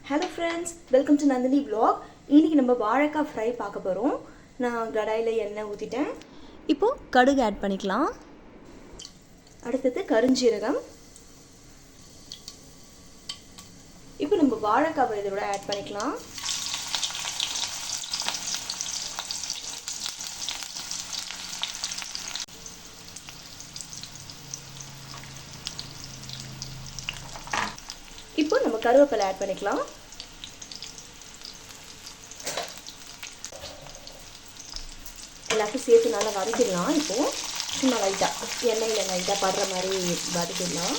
Hello friends, welcome to Nandini vlog. இன்றைக்கி நம்ம வாழைக்காய் ஃப்ரை பார்க்க போகிறோம். நான் கடாயில் எண்ணெய் ஊற்றிட்டேன். இப்போது கடுகு ஆட் பண்ணிக்கலாம். அடுத்தது கருஞ்சீரகம். இப்போ நம்ம வாழைக்காவை இதோட ஆட் பண்ணிக்கலாம். இப்போ நம்ம கருவேப்பிலை ஆட் பண்ணிக்கலாம். எல்லாத்தையும் சேர்த்து நல்லா வதக்கிடலாம். இப்போது சும்மா லைட்டாக எண்ணெயில் லைட்டாக படுற மாதிரி வதக்கிடலாம்.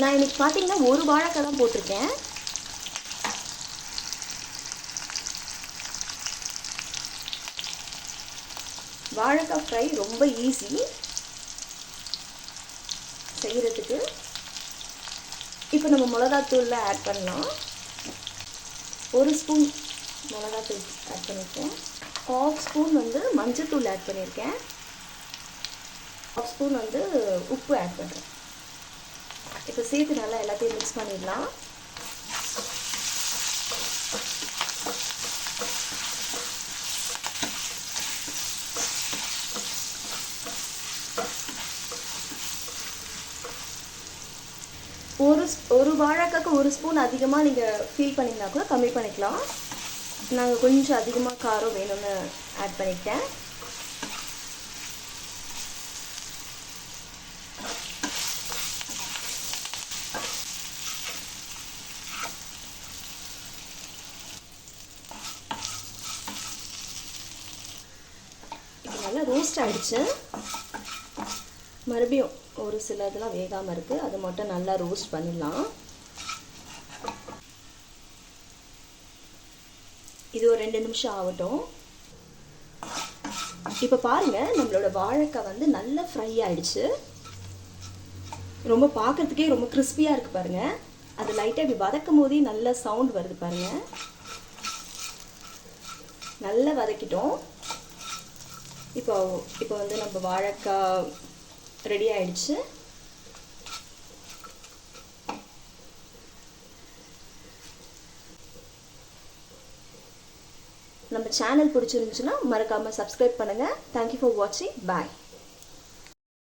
நான் இன்னைக்கு பார்த்தீங்கன்னா ஒரு வாழைக்காய் தான் போட்டிருக்கேன். வாழைக்காய் ஃப்ரை ரொம்ப ஈஸி செய்கிறதுக்கு. இப்போ நம்ம மிளகாத்தூளில் ஆட் பண்ணலாம். 1 ஸ்பூன் மிளகாத்தூள் ஆட் பண்ணியிருக்கேன். 1/2 ஸ்பூன் மஞ்சத்தூள் ஆட் பண்ணியிருக்கேன். 1/2 ஸ்பூன் உப்பு ஆட் பண்ணுறேன். இப்போ சேர்த்து நல்லா எல்லாத்தையும் மிக்ஸ் பண்ணிடலாம். ஒரு வாழைக்காய்க்கு 1 ஸ்பூன் அதிகமாக நீங்கள் ஃபீல் பண்ணிங்கன்னா கூட கம்மி பண்ணிக்கலாம். நாங்கள் கொஞ்சம் அதிகமாக காரம் வேணும்னு ஆட் பண்ணிக்கிட்டேன். இப்போ நல்லா ரோஸ்ட் ஆகிடுச்சு. மறுபடியும் ஒரு சில இதெல்லாம் வேகாமல் இருக்குது, அது மட்டும் நல்லா ரோஸ்ட் பண்ணிடலாம். இது ஒரு 2 நிமிஷம் ஆகட்டும். இப்போ பாருங்கள், நம்மளோட வாழைக்காய் நல்லா ஃப்ரை ஆகிடுச்சு. ரொம்ப பார்க்குறதுக்கே ரொம்ப கிறிஸ்பியாக இருக்குது பாருங்கள். அது லைட்டாக இப்படி வதக்கும் போதே நல்ல சவுண்ட் வருது பாருங்கள். நல்லா வதக்கிட்டோம். இப்போ நம்ம வாழைக்காய் ரெடி ஆயிடுச்சு. நம்ம சேனல் பிடிச்சிருந்துச்சுன்னா மறக்காமல் சப்ஸ்கிரைப் பண்ணுங்கள். தேங்க்யூ ஃபார் வாட்சிங். பாய்.